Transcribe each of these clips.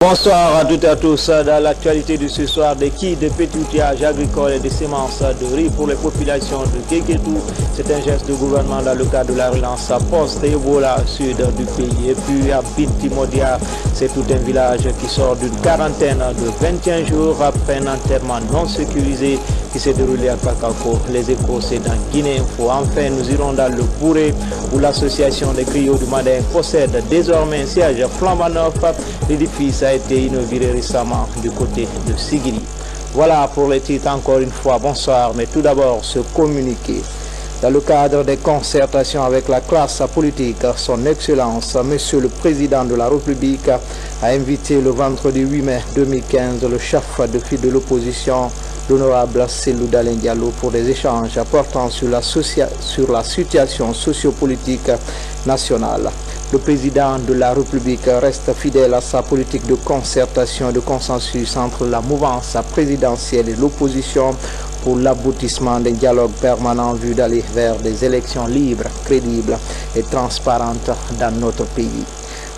Bonsoir à toutes et à tous. Dans l'actualité de ce soir, des kits de petits outillages agricoles et des semences de riz pour les populations de Guéguédou. C'est un geste de gouvernement dans le cadre de la relance post-Ebola sud du pays. Et puis à Bintimodia, c'est tout un village qui sort d'une quarantaine de 21 jours après un enterrement non sécurisé qui s'est déroulé à Kakako. Les échos, c'est dans Guinée Info. Enfin, nous irons dans le Bourré où l'association des griots du Mandin possède désormais un siège flambant neuf. L'édifice a été inauguré récemment du côté de Sigiri. Voilà pour les titres encore une fois. Bonsoir, mais tout d'abord ce communiqué. Dans le cadre des concertations avec la classe politique, son Excellence, Monsieur le Président de la République, a invité le vendredi 8 mai 2015 le chef de file de l'opposition, l'honorable Cellou Dalein Diallo, pour des échanges portant sur la situation sociopolitique nationale. Le président de la République reste fidèle à sa politique de concertation et de consensus entre la mouvance présidentielle et l'opposition pour l'aboutissement d'un dialogue permanent en vue d'aller vers des élections libres, crédibles et transparentes dans notre pays.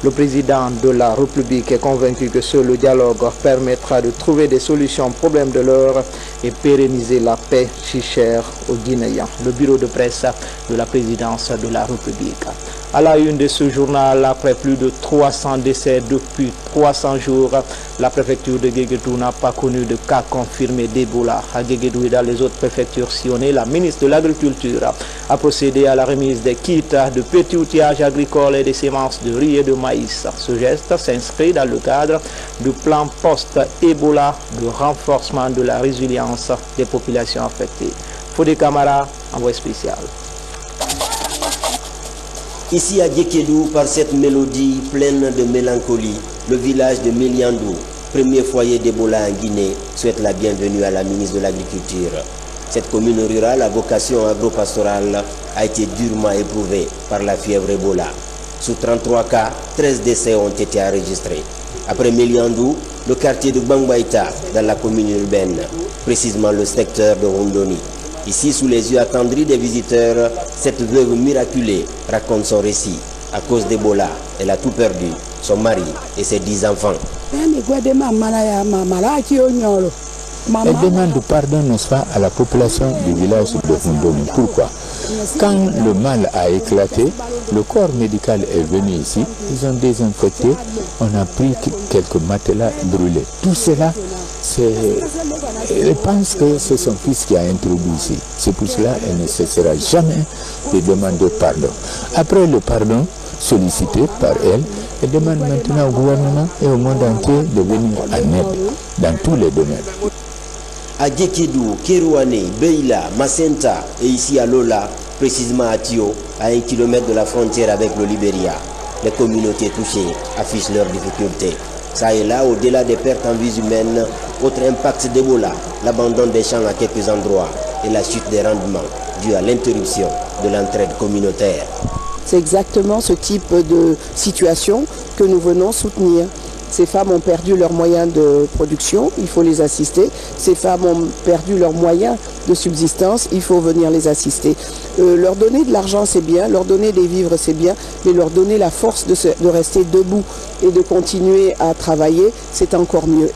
Le président de la République est convaincu que seul le dialogue permettra de trouver des solutions aux problèmes de l'heure et pérenniser la paix si chère aux Guinéens. Le bureau de presse de la présidence de la République. À la une de ce journal, après plus de 300 décès depuis 300 jours, la préfecture de Guéguédou n'a pas connu de cas confirmés d'Ebola. À Guéguédou et dans les autres préfectures sillonnées, la ministre de l'Agriculture a procédé à la remise des kits de petits outillages agricoles et des semences de riz et de maïs. Ce geste s'inscrit dans le cadre du plan post-Ebola de renforcement de la résilience des populations affectées. Fodé Camara, envoyé spécial. Ici à Guéguédou, par cette mélodie pleine de mélancolie, le village de Méliandou, premier foyer d'Ebola en Guinée, souhaite la bienvenue à la ministre de l'Agriculture. Cette commune rurale à vocation agro-pastorale a été durement éprouvée par la fièvre Ebola. Sous 33 cas, 13 décès ont été enregistrés. Après Méliandou, le quartier de Bangbaïta, dans la commune urbaine, précisément le secteur de Rondoni. Ici, sous les yeux attendris des visiteurs, cette veuve miraculée raconte son récit. À cause d'Ebola, elle a tout perdu, son mari et ses 10 enfants. Elle demande pardon, n'est-ce pas, à la population du village de Rondoni. Pourquoi? Quand le mal a éclaté, le corps médical est venu ici, ils ont désinfecté, on a pris quelques matelas brûlés. Tout cela, elle pense que c'est son fils qui a introduit ici. C'est pour cela qu'elle ne cessera jamais de demander pardon. Après le pardon sollicité par elle, elle demande maintenant au gouvernement et au monde entier de venir en aide dans tous les domaines. À Guéguédou, Kérouané, Beila, Macenta et ici à Lola, précisément à Tio, à 1 kilomètre de la frontière avec le Libéria, les communautés touchées affichent leurs difficultés. Ça et là, au-delà des pertes en vies humaines, autre impact d'Ebola, l'abandon des champs à quelques endroits et la chute des rendements due à l'interruption de l'entraide communautaire. C'est exactement ce type de situation que nous venons soutenir. Ces femmes ont perdu leurs moyens de production, il faut les assister. Ces femmes ont perdu leurs moyens de subsistance, il faut venir les assister. Leur donner de l'argent, c'est bien, leur donner des vivres, c'est bien, mais leur donner la force de rester debout et de continuer à travailler, c'est encore mieux.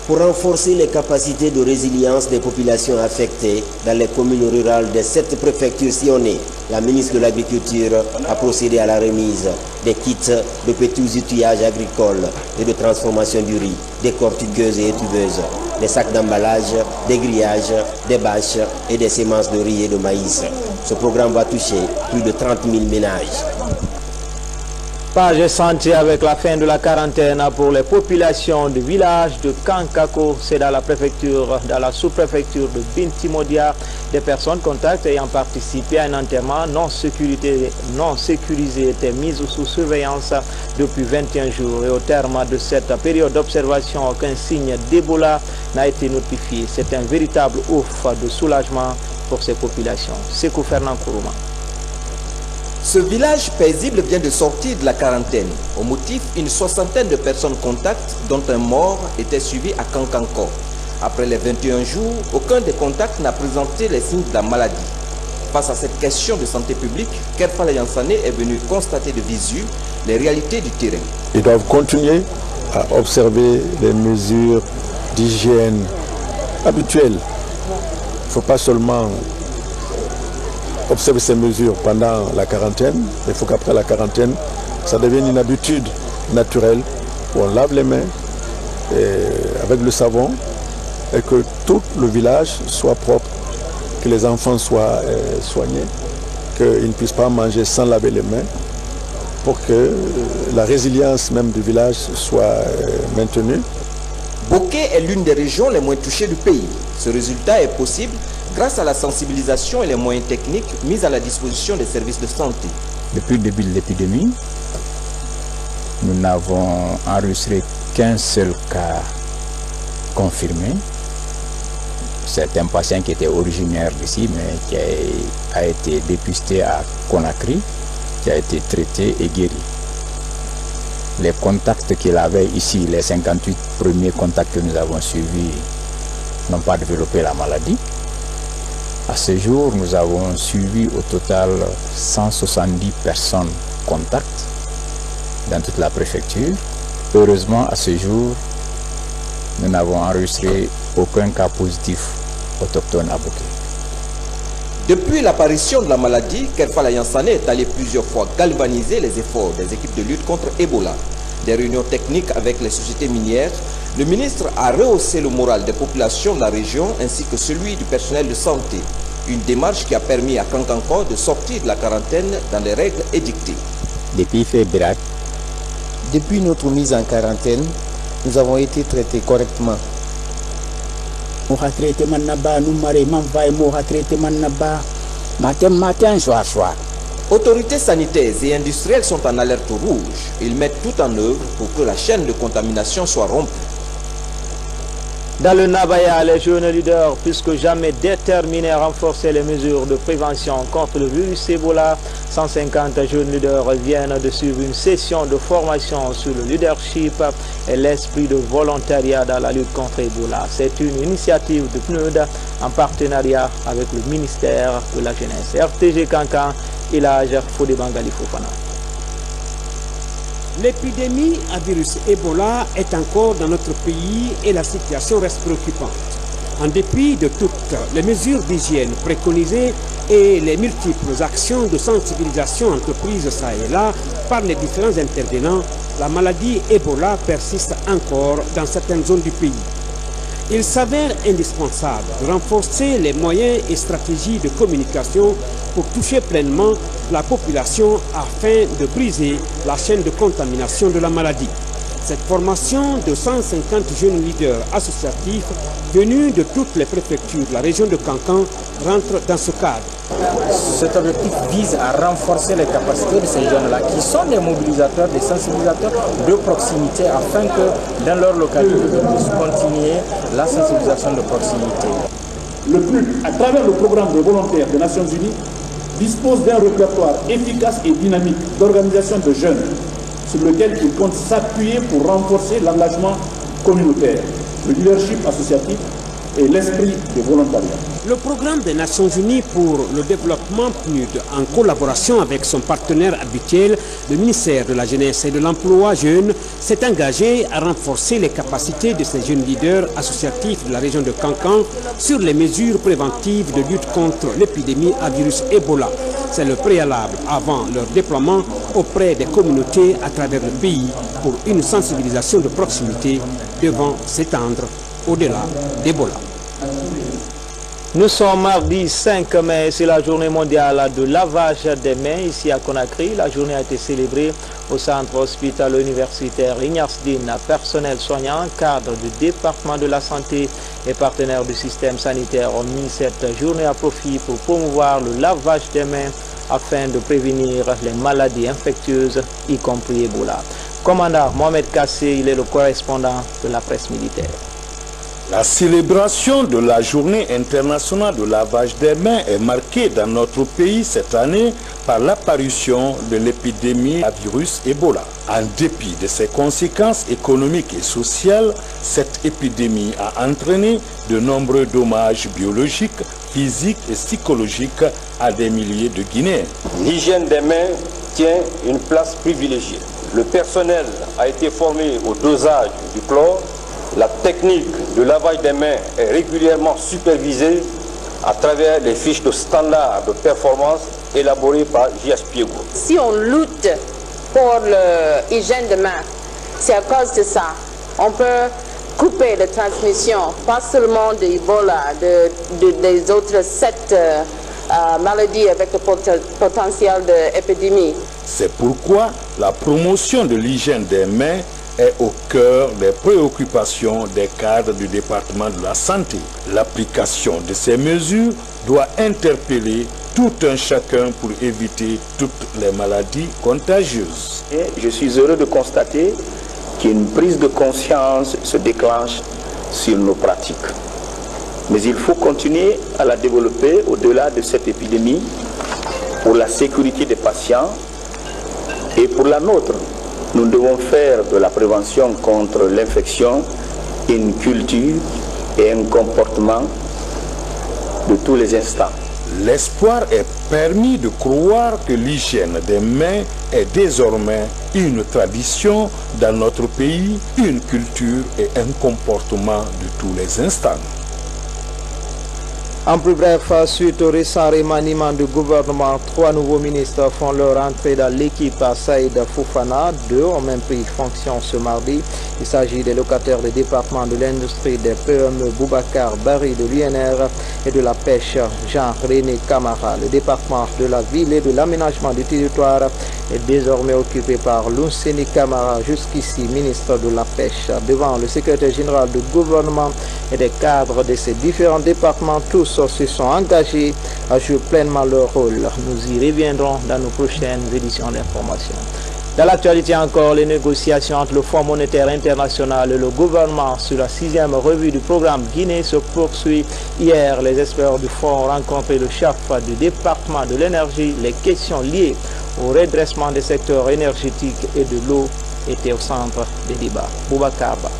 Pour renforcer les capacités de résilience des populations affectées dans les communes rurales des 7 préfectures sillonnées, la ministre de l'Agriculture a procédé à la remise des kits de petits outillages agricoles et de transformation du riz, des cortigueuses et étuveuses, des sacs d'emballage, des grillages, des bâches et des semences de riz et de maïs. Ce programme va toucher plus de 30 000 ménages. Page santé avec la fin de la quarantaine pour les populations du village de Kankako, c'est dans la préfecture, dans la sous-préfecture de Bintimodia. Des personnes contacts ayant participé à un enterrement non sécurisé étaient mises sous surveillance depuis 21 jours. Et au terme de cette période d'observation, aucun signe d'Ebola n'a été notifié. C'est un véritable ouf de soulagement pour ces populations. Sekou Fernand Kourouma. Ce village paisible vient de sortir de la quarantaine. Au motif, une soixantaine de personnes contacts, dont un mort, était suivi à Kankanko. Après les 21 jours, aucun des contacts n'a présenté les signes de la maladie. Face à cette question de santé publique, Kerfala Yansane est venu constater de visu les réalités du terrain. Ils doivent continuer à observer les mesures d'hygiène habituelles. Il ne faut pas seulement observer ces mesures pendant la quarantaine, mais il faut qu'après la quarantaine, ça devienne une habitude naturelle où on lave les mains avec le savon et que tout le village soit propre, que les enfants soient soignés, qu'ils ne puissent pas manger sans laver les mains, pour que la résilience même du village soit maintenue. Boké est l'une des régions les moins touchées du pays. Ce résultat est possible grâce à la sensibilisation et les moyens techniques mis à la disposition des services de santé. Depuis le début de l'épidémie, nous n'avons enregistré qu'un seul cas confirmé. C'est un patient qui était originaire d'ici, mais qui a été dépisté à Conakry, qui a été traité et guéri. Les contacts qu'il avait ici, les 58 premiers contacts que nous avons suivis, n'ont pas développé la maladie. À ce jour, nous avons suivi au total 170 personnes contacts dans toute la préfecture. Heureusement, à ce jour, nous n'avons enregistré aucun cas positif autochtone à Boké. Depuis l'apparition de la maladie, Kerfala Yansane est allé plusieurs fois galvaniser les efforts des équipes de lutte contre Ebola. Des réunions techniques avec les sociétés minières, le ministre a rehaussé le moral des populations de la région ainsi que celui du personnel de santé. Une démarche qui a permis à Kankanko de sortir de la quarantaine dans les règles édictées. Depuis notre mise en quarantaine, nous avons été traités correctement. Autorités sanitaires et industrielles sont en alerte rouge. Ils mettent tout en œuvre pour que la chaîne de contamination soit rompue. Dans le Nabaya, les jeunes leaders, plus que jamais déterminés à renforcer les mesures de prévention contre le virus Ebola, 150 jeunes leaders viennent de suivre une session de formation sur le leadership et l'esprit de volontariat dans la lutte contre Ebola. C'est une initiative de PNUD en partenariat avec le ministère de la Jeunesse. RTG Kankan et la Fodé Bangali Fofana. L'épidémie à virus Ebola est encore dans notre pays et la situation reste préoccupante. En dépit de toutes les mesures d'hygiène préconisées et les multiples actions de sensibilisation entreprises ça et là par les différents intervenants, la maladie Ebola persiste encore dans certaines zones du pays. Il s'avère indispensable de renforcer les moyens et stratégies de communication pour toucher pleinement la population afin de briser la chaîne de contamination de la maladie. Cette formation de 150 jeunes leaders associatifs venus de toutes les préfectures de la région de Kankan rentre dans ce cadre. Cet objectif vise à renforcer les capacités de ces jeunes-là qui sont des mobilisateurs, des sensibilisateurs de proximité afin que dans leur localité, ils puissent continuer la sensibilisation de proximité. Le PNUD, à travers le programme de volontaires des Nations Unies, dispose d'un répertoire efficace et dynamique d'organisation de jeunes sur lequel il compte s'appuyer pour renforcer l'engagement communautaire, le leadership associatif et l'esprit de volontariat. Le programme des Nations Unies pour le développement PNUD, en collaboration avec son partenaire habituel, le ministère de la Jeunesse et de l'Emploi jeune, s'est engagé à renforcer les capacités de ces jeunes leaders associatifs de la région de Kankan sur les mesures préventives de lutte contre l'épidémie à virus Ebola. C'est le préalable avant leur déploiement auprès des communautés à travers le pays pour une sensibilisation de proximité devant s'étendre au-delà d'Ebola. Nous sommes mardi 5 mai, c'est la journée mondiale de lavage des mains ici à Conakry. La journée a été célébrée au centre hospitalo-universitaire Ignace-Dine. Personnel soignant, cadre du département de la santé et partenaires du système sanitaire ont mis cette journée à profit pour promouvoir le lavage des mains afin de prévenir les maladies infectieuses, y compris Ebola. Commandant Mohamed Kassé, il est le correspondant de la presse militaire. La célébration de la journée internationale de lavage des mains est marquée dans notre pays cette année par l'apparition de l'épidémie à virus Ebola. En dépit de ses conséquences économiques et sociales, cette épidémie a entraîné de nombreux dommages biologiques, physiques et psychologiques à des milliers de Guinéens. L'hygiène des mains tient une place privilégiée. Le personnel a été formé au dosage du chlore. La technique de lavage des mains est régulièrement supervisée à travers les fiches de standard de performance élaborées par JS Piego. Si on lutte pour l'hygiène de main, c'est à cause de ça. On peut couper la transmission, pas seulement de Ebola, des autres 7 maladies avec le potentiel d'épidémie. C'est pourquoi la promotion de l'hygiène des mains est au cœur des préoccupations des cadres du département de la santé. L'application de ces mesures doit interpeller tout un chacun pour éviter toutes les maladies contagieuses. Et je suis heureux de constater qu'une prise de conscience se déclenche sur nos pratiques. Mais il faut continuer à la développer au-delà de cette épidémie pour la sécurité des patients et pour la nôtre. Nous devons faire de la prévention contre l'infection une culture et un comportement de tous les instants. L'espoir est permis de croire que l'hygiène des mains est désormais une tradition dans notre pays, une culture et un comportement de tous les instants. En plus bref, suite au récent remaniement du gouvernement, 3 nouveaux ministres font leur entrée dans l'équipe à Saïd Fofana. 2 ont même pris fonction ce mardi. Il s'agit des locataires des départements de l'industrie, des PME Boubacar Barry de l'UNR et de la pêche Jean-René Camara. Le département de la ville et de l'aménagement du territoire est désormais occupé par Lounseni Camara, jusqu'ici ministre de la pêche. Devant le secrétaire général du gouvernement et des cadres de ces différents départements, tous se sont engagés à jouer pleinement leur rôle. Nous y reviendrons dans nos prochaines éditions d'information. Dans l'actualité encore, les négociations entre le Fonds monétaire international et le gouvernement sur la 6e revue du programme Guinée se poursuivent. Hier, les experts du fonds ont rencontré le chef du département de l'énergie. Les questions liées au redressement des secteurs énergétiques et de l'eau étaient au centre des débats. Boubacar Ba.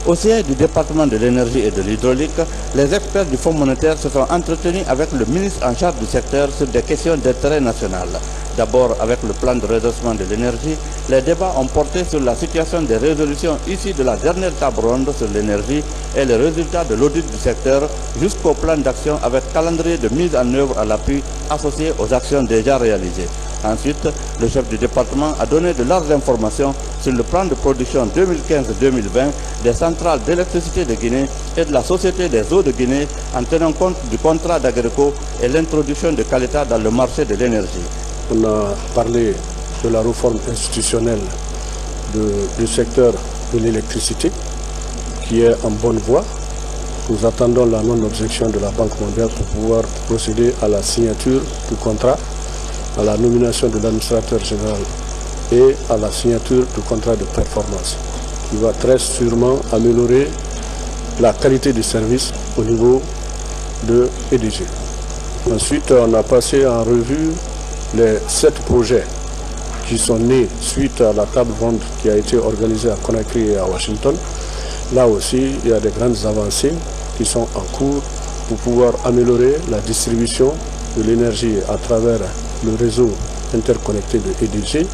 Au siège du département de l'énergie et de l'hydraulique, les experts du Fonds monétaire se sont entretenus avec le ministre en charge du secteur sur des questions d'intérêt national. D'abord, avec le plan de redressement de l'énergie, les débats ont porté sur la situation des résolutions issues de la dernière table ronde sur l'énergie et les résultats de l'audit du secteur jusqu'au plan d'action avec calendrier de mise en œuvre à l'appui associé aux actions déjà réalisées. Ensuite, le chef du département a donné de larges informations sur le plan de production 2015-2020 des centrales d'électricité de Guinée et de la Société des eaux de Guinée en tenant compte du contrat d'Agreco et l'introduction de Caleta dans le marché de l'énergie. On a parlé de la réforme institutionnelle du secteur de l'électricité qui est en bonne voie. Nous attendons la non-objection de la Banque mondiale pour pouvoir procéder à la signature du contrat, à la nomination de l'administrateur général et à la signature du contrat de performance qui va très sûrement améliorer la qualité du service au niveau de EDG. Ensuite, on a passé en revue les 7 projets qui sont nés suite à la table ronde qui a été organisée à Conakry et à Washington. Là aussi, il y a des grandes avancées qui sont en cours pour pouvoir améliorer la distribution de l'énergie à travers le réseau interconnecté de EDG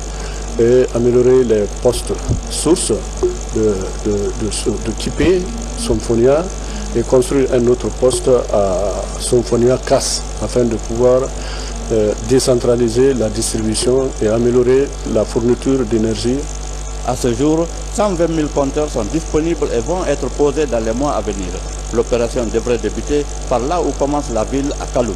et améliorer les postes sources de Kipé, Symphonia et construire un autre poste à Symphonia CAS afin de pouvoir décentraliser la distribution et améliorer la fourniture d'énergie. À ce jour, 120 000 compteurs sont disponibles et vont être posés dans les mois à venir. L'opération devrait débuter par là où commence la ville à Kaloum.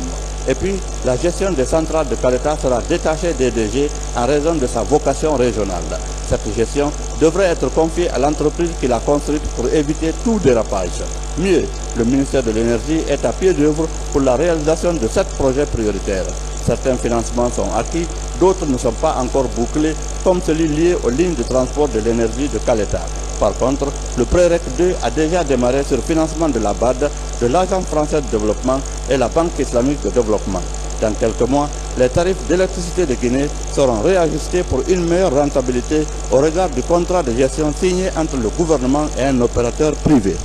Et puis, la gestion des centrales de Caleta sera détachée des DG en raison de sa vocation régionale. Cette gestion devrait être confiée à l'entreprise qui l'a construite pour éviter tout dérapage. Mieux, le ministère de l'Énergie est à pied d'œuvre pour la réalisation de 7 projets prioritaires. Certains financements sont acquis, d'autres ne sont pas encore bouclés, comme celui lié aux lignes de transport de l'énergie de Caleta. Par contre, le PREREC 2 a déjà démarré sur financement de la BAD, de l'Agence française de développement et la Banque islamique de développement. Dans quelques mois, les tarifs d'électricité de Guinée seront réajustés pour une meilleure rentabilité au regard du contrat de gestion signé entre le gouvernement et un opérateur privé.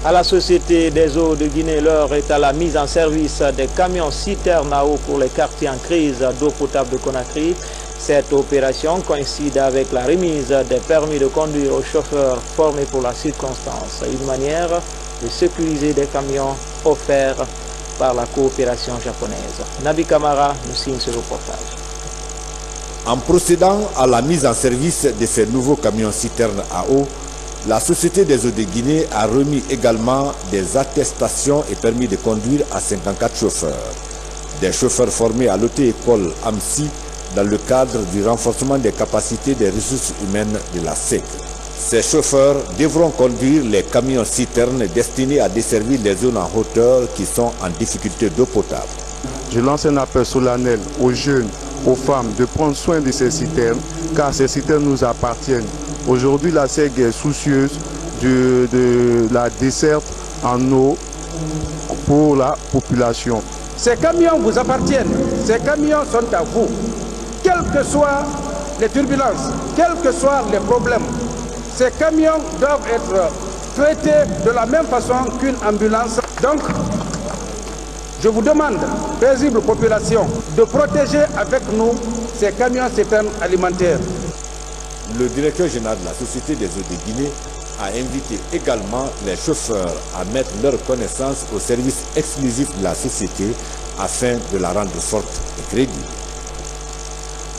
À la Société des eaux de Guinée, l'heure est à la mise en service des camions citernes à eau pour les quartiers en crise d'eau potable de Conakry. Cette opération coïncide avec la remise des permis de conduire aux chauffeurs formés pour la circonstance, une manière de sécuriser des camions offerts par la coopération japonaise. Nabi Kamara nous signe ce reportage. En procédant à la mise en service de ces nouveaux camions-citernes à eau, la Société des eaux de Guinée a remis également des attestations et permis de conduire à 54 chauffeurs. Des chauffeurs formés à l'auto-école AMSI dans le cadre du renforcement des capacités des ressources humaines de la SEC. Ces chauffeurs devront conduire les camions-citernes destinés à desservir les zones en hauteur qui sont en difficulté d'eau potable. Je lance un appel solennel aux jeunes, aux femmes de prendre soin de ces citernes, car ces citernes nous appartiennent. Aujourd'hui, la SEG est soucieuse de la desserte en eau pour la population. Ces camions vous appartiennent, ces camions sont à vous. Quelles que soient les turbulences, quels que soient les problèmes, ces camions doivent être traités de la même façon qu'une ambulance. Donc, je vous demande, paisible population, de protéger avec nous ces camions-citernes alimentaires. Le directeur général de la Société des eaux de Guinée a invité également les chauffeurs à mettre leur connaissance au service exclusif de la société afin de la rendre forte et crédible.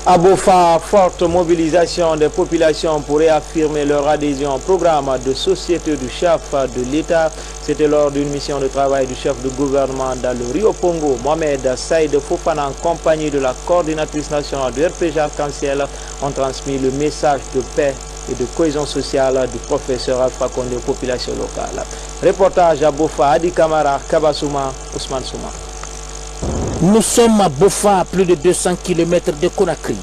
À Bofa, forte mobilisation des populations pour réaffirmer leur adhésion au programme de société du chef de l'État. C'était lors d'une mission de travail du chef de gouvernement dans le Rio Pongo. Mohamed Saïd Fofana, en compagnie de la coordinatrice nationale du RPG Arc-en-Ciel, ont transmis le message de paix et de cohésion sociale du professeur Alpha Condé aux populations locales. Reportage à Bofa, Adi Kamara, Kabasouma, Ousmane Souma. Nous sommes à Bofa, à plus de 200 km de Conakry,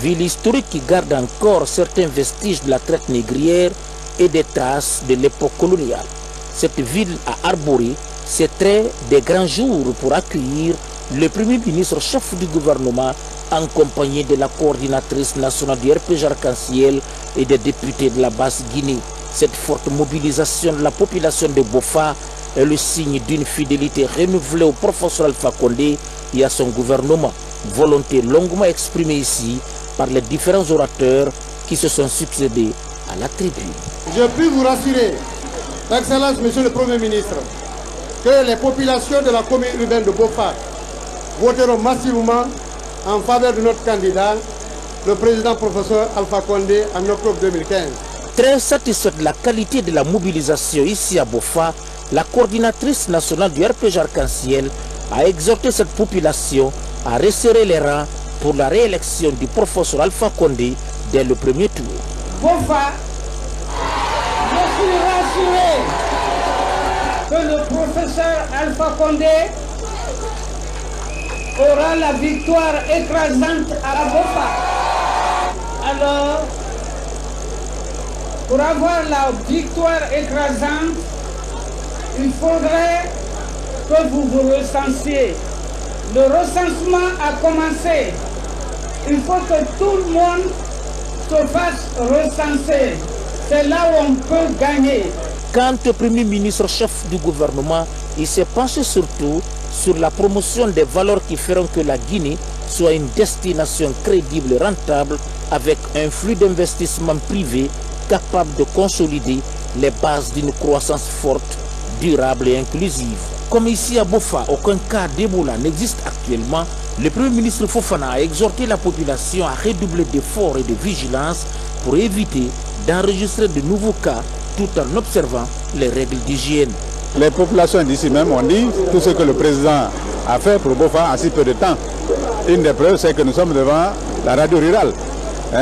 ville historique qui garde encore certains vestiges de la traite négrière et des traces de l'époque coloniale. Cette ville a arboré ses traits des grands jours pour accueillir le Premier ministre chef du gouvernement accompagné de la coordinatrice nationale du RPG Arc-en-Ciel et des députés de la Basse-Guinée. Cette forte mobilisation de la population de Bofa est le signe d'une fidélité renouvelée au professeur Alpha Condé et à son gouvernement. Volonté longuement exprimée ici par les différents orateurs qui se sont succédés à la tribune. Je puis vous rassurer, Excellence Monsieur le Premier ministre, que les populations de la commune urbaine de Bofa voteront massivement en faveur de notre candidat, le président professeur Alpha Condé, en octobre 2015. Très satisfaite de la qualité de la mobilisation ici à Bofa, la coordinatrice nationale du RPG Arc-en-Ciel a exhorté cette population à resserrer les rangs pour la réélection du professeur Alpha Condé dès le premier tour. Bofa, je suis rassuré que le professeur Alpha Condé aura la victoire écrasante à Bofa. Alors, pour avoir la victoire écrasante, il faudrait que vous vous recensiez. Le recensement a commencé. Il faut que tout le monde se fasse recenser. C'est là où on peut gagner. Quant au Premier ministre chef du gouvernement, il s'est penché surtout sur la promotion des valeurs qui feront que la Guinée soit une destination crédible et rentable avec un flux d'investissement privé capable de consolider les bases d'une croissance forte, durable et inclusive. Comme ici à Bofa, aucun cas d'Ebola n'existe actuellement, le Premier ministre Fofana a exhorté la population à redoubler d'efforts et de vigilance pour éviter d'enregistrer de nouveaux cas tout en observant les règles d'hygiène. Les populations d'ici même ont dit tout ce que le président a fait pour Bofa en si peu de temps. Une des preuves, c'est que nous sommes devant la radio rurale,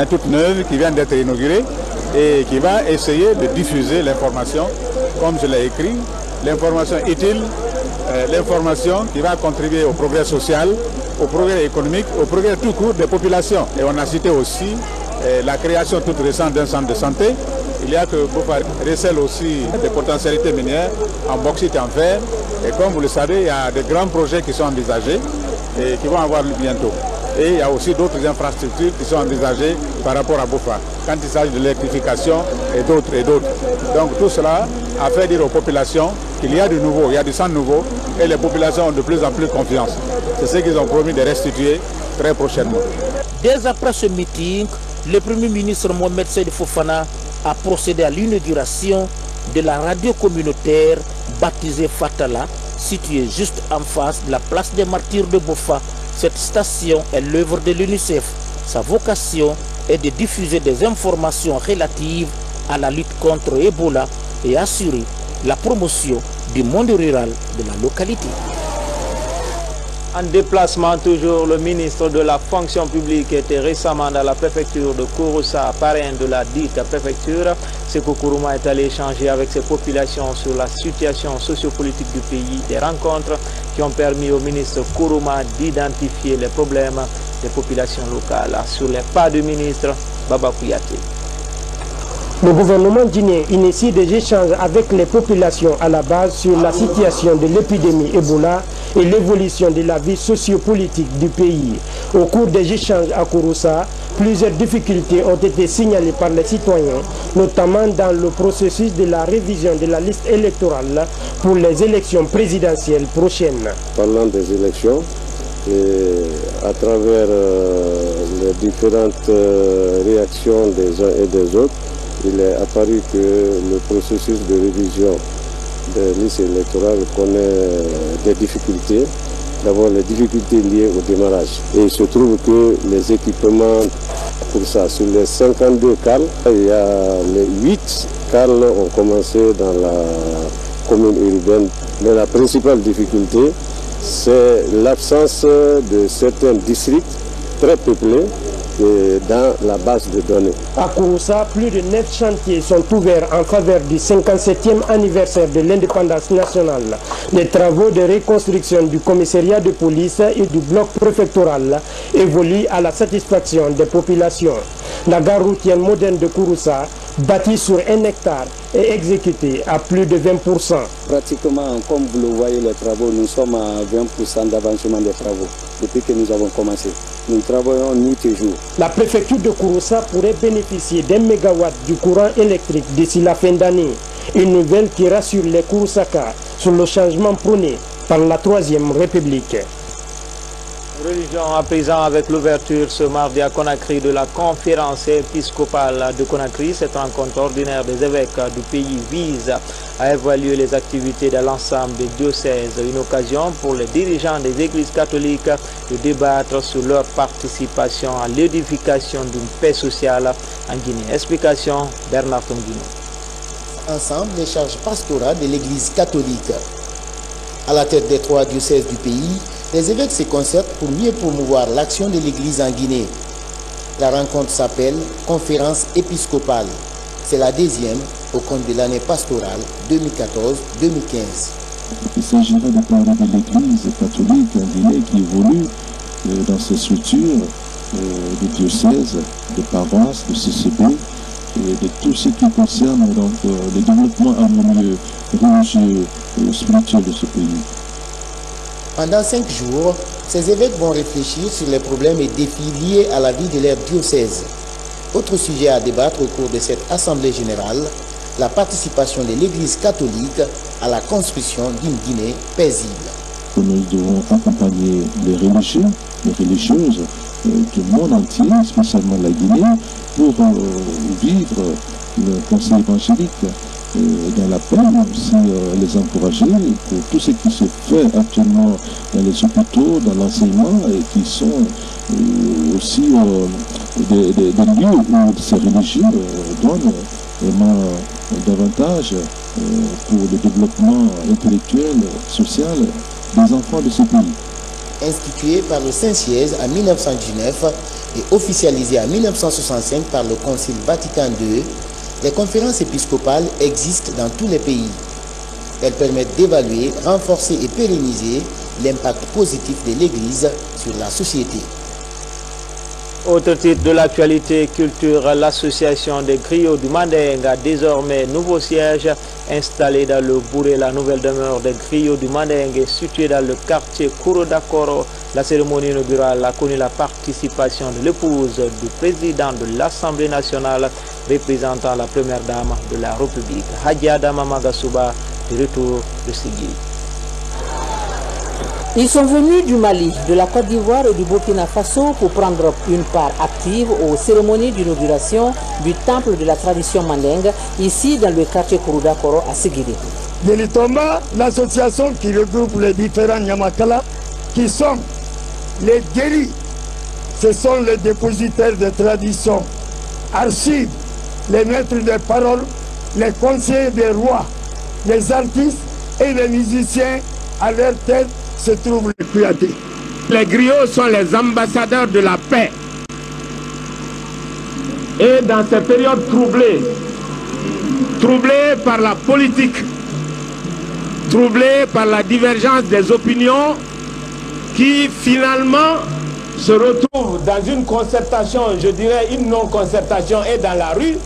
toute neuve qui vient d'être inaugurée et qui va essayer de diffuser l'information, comme je l'ai écrit, l'information utile, l'information qui va contribuer au progrès social, au progrès économique, au progrès tout court des populations. Et on a cité aussi la création toute récente d'un centre de santé. Il y a que Bofa recèle aussi des potentialités minières en bauxite et en fer. Et comme vous le savez, il y a de grands projets qui sont envisagés et qui vont avoir lieu bientôt. Et il y a aussi d'autres infrastructures qui sont envisagées par rapport à Bofa, quand il s'agit de l'électrification et d'autres et d'autres. Donc tout cela a fait dire aux populations qu'il y a du nouveau, il y a du sang nouveau et les populations ont de plus en plus confiance. C'est ce qu'ils ont promis de restituer très prochainement. Dès après ce meeting, le Premier ministre Mohamed Seyd Fofana a procédé à l'inauguration de la radio communautaire baptisée Fatala, située juste en face de la place des martyrs de Bofa. Cette station est l'œuvre de l'UNICEF. Sa vocation est de diffuser des informations relatives à la lutte contre Ebola et assurer la promotion du monde rural de la localité. En déplacement toujours, le ministre de la fonction publique était récemment dans la préfecture de Kouroussa, parrain de la dite préfecture. Sékou Kourouma est allé échanger avec ses populations sur la situation sociopolitique du pays, des rencontres qui ont permis au ministre Kourouma d'identifier les problèmes des populations locales. Sur les pas du ministre Baba Kouyaté. Le gouvernement guinéen initie des échanges avec les populations à la base sur la situation de l'épidémie Ebola et l'évolution de la vie sociopolitique du pays. Au cours des échanges à Kouroussa, plusieurs difficultés ont été signalées par les citoyens, notamment dans le processus de la révision de la liste électorale pour les élections présidentielles prochaines. Parlant des élections, et à travers les différentes réactions des uns et des autres, il est apparu que le processus de révision des listes électorales connaît des difficultés. D'abord les difficultés liées au démarrage. Et il se trouve que les équipements pour ça, sur les 52 cales, il y a les 8 cales ont commencé dans la commune urbaine. Mais la principale difficulté, c'est l'absence de certains districts très peuplés dans la base de données. À Kouroussa, plus de 9 chantiers sont ouverts en faveur du 57e anniversaire de l'indépendance nationale. Les travaux de reconstruction du commissariat de police et du bloc préfectoral évoluent à la satisfaction des populations. La gare routière moderne de Kouroussa, bâtie sur 1 hectare, est exécutée à plus de 20%. Pratiquement, comme vous le voyez, les travaux, nous sommes à 20% d'avancement des travaux depuis que nous avons commencé. Nous travaillons nuit et jour. La préfecture de Kouroussa pourrait bénéficier d'1 mégawatt du courant électrique d'ici la fin d'année. Une nouvelle qui rassure les Kouroussaka sur le changement prôné par la Troisième République. Religion à présent avec l'ouverture ce mardi à Conakry de la conférence épiscopale de Conakry. Cette rencontre ordinaire des évêques du pays vise à évaluer les activités de l'ensemble des diocèses. Une occasion pour les dirigeants des églises catholiques de débattre sur leur participation à l'édification d'une paix sociale en Guinée. Explication Bernard Tonguino. Ensemble, les charges pastorales de l'église catholique. À la tête des 3 diocèses du pays, les évêques se concertent pour mieux promouvoir l'action de l'église en Guinée. La rencontre s'appelle Conférence épiscopale. C'est la 2e au compte de l'année pastorale 2014-2015. Il s'agira de parler de l'église catholique en Guinée qui évolue dans ses structures de diocèses, de paroisses, de CCB, et de tout ce qui concerne donc, le développement harmonieux religieux et spirituel de ce pays. Pendant 5 jours, ces évêques vont réfléchir sur les problèmes et défis liés à la vie de leur diocèse. Autre sujet à débattre au cours de cette assemblée générale, la participation de l'Église catholique à la construction d'une Guinée paisible. Nous devons accompagner les religieux, les religieuses du monde entier, spécialement la Guinée, pour vivre le conseil évangélique dans la paix, mais aussi les encourager pour tout ce qui se fait actuellement dans les hôpitaux, dans l'enseignement, et qui sont aussi des lieux où ces religieux donnent vraiment davantage pour le développement intellectuel, social des enfants de ce pays. Institué par le Saint-Siège en 1919 et officialisé en 1965 par le Concile Vatican II, les conférences épiscopales existent dans tous les pays. Elles permettent d'évaluer, renforcer et pérenniser l'impact positif de l'Église sur la société. Autre titre de l'actualité culture, l'association des griots du Mandeng a désormais nouveau siège installé dans le Bouré. La nouvelle demeure des griots du Mandeng est située dans le quartier Kourodakoro. La cérémonie inaugurale a connu la participation de l'épouse du président de l'Assemblée nationale représentant la première dame de la République. Hadja Dama Magasuba, de retour de Sigui. Ils sont venus du Mali, de la Côte d'Ivoire et du Burkina Faso pour prendre une part active aux cérémonies d'inauguration du temple de la tradition mandingue, ici dans le quartier Kourouda Koro à Ségiri. Yeli Tomba, l'association qui regroupe les différents Nyamakala, qui sont les guéris, ce sont les dépositaires de traditions, archives, les maîtres des paroles, les conseillers des rois, les artistes et les musiciens. À leur tête se trouve le Kouyaté. Les griots sont les ambassadeurs de la paix. Et dans ces périodes troublées par la politique, troublées par la divergence des opinions, qui finalement se retrouvent dans une concertation, je dirais une non-concertation, et dans la rue.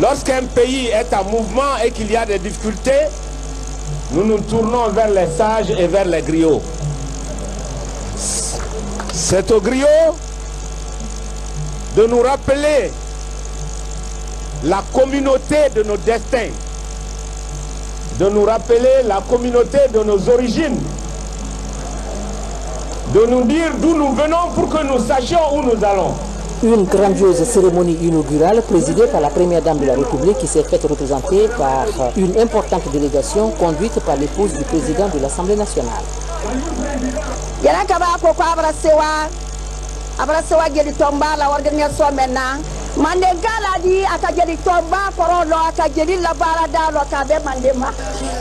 Lorsqu'un pays est en mouvement et qu'il y a des difficultés, nous nous tournons vers les sages et vers les griots. C'est aux griots de nous rappeler la communauté de nos destins, de nous rappeler la communauté de nos origines, de nous dire d'où nous venons pour que nous sachions où nous allons. Une grandiose cérémonie inaugurale présidée par la première dame de la République qui s'est faite représenter par une importante délégation conduite par l'épouse du président de l'Assemblée nationale.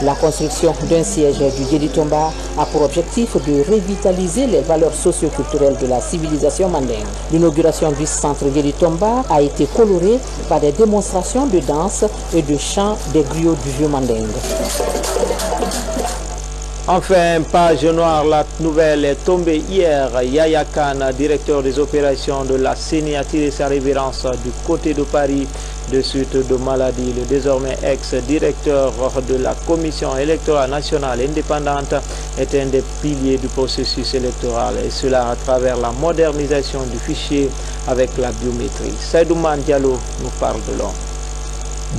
La construction d'un siège du Djeli Tomba a pour objectif de revitaliser les valeurs socio-culturelles de la civilisation mandingue. L'inauguration du centre Djeli Tomba a été colorée par des démonstrations de danse et de chant des griots du vieux mandingue. Enfin, page noire, la nouvelle est tombée hier. Yaya Khan, directeur des opérations de la CENI, a tiré sa révérence du côté de Paris de suite de maladie. Le désormais ex-directeur de la Commission électorale nationale indépendante est un des piliers du processus électoral, et cela à travers la modernisation du fichier avec la biométrie. Saïdouman Diallo nous parle de l'homme.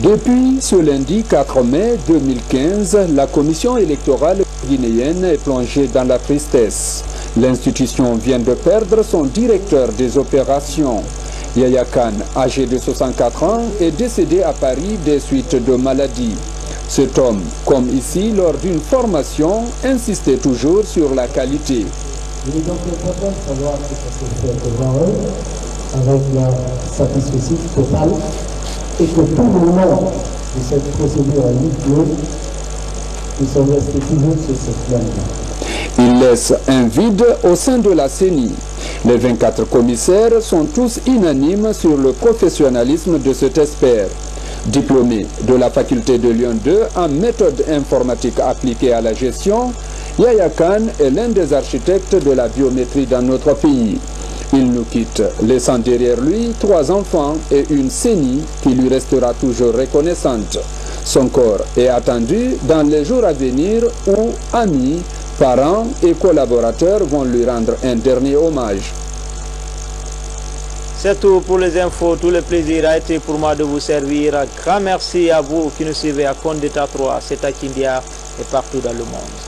Depuis ce lundi 4 mai 2015, la commission électorale guinéenne est plongée dans la tristesse. L'institution vient de perdre son directeur des opérations. Yaya Khan, âgé de 64 ans, est décédé à Paris des suites de maladie. Cet homme, comme ici lors d'une formation, insistait toujours sur la qualité. Il est donc important de savoir que ça se fait devant eux, avec la satisfaction totale, et que tout le long de cette procédure à huis clos, ils sont restés toujours sur cette ligne. Il laisse un vide au sein de la CENI. Les 24 commissaires sont tous unanimes sur le professionnalisme de cet expert. Diplômé de la faculté de Lyon 2 en méthode informatique appliquée à la gestion, Yaya Khan est l'un des architectes de la biométrie dans notre pays. Il nous quitte, laissant derrière lui 3 enfants et une CENI qui lui restera toujours reconnaissante. Son corps est attendu dans les jours à venir où amis, parents et collaborateurs vont lui rendre un dernier hommage. C'est tout pour les infos. Tout le plaisir a été pour moi de vous servir. Grand merci à vous qui nous suivez à Condé 3, c'est à Kindia et partout dans le monde.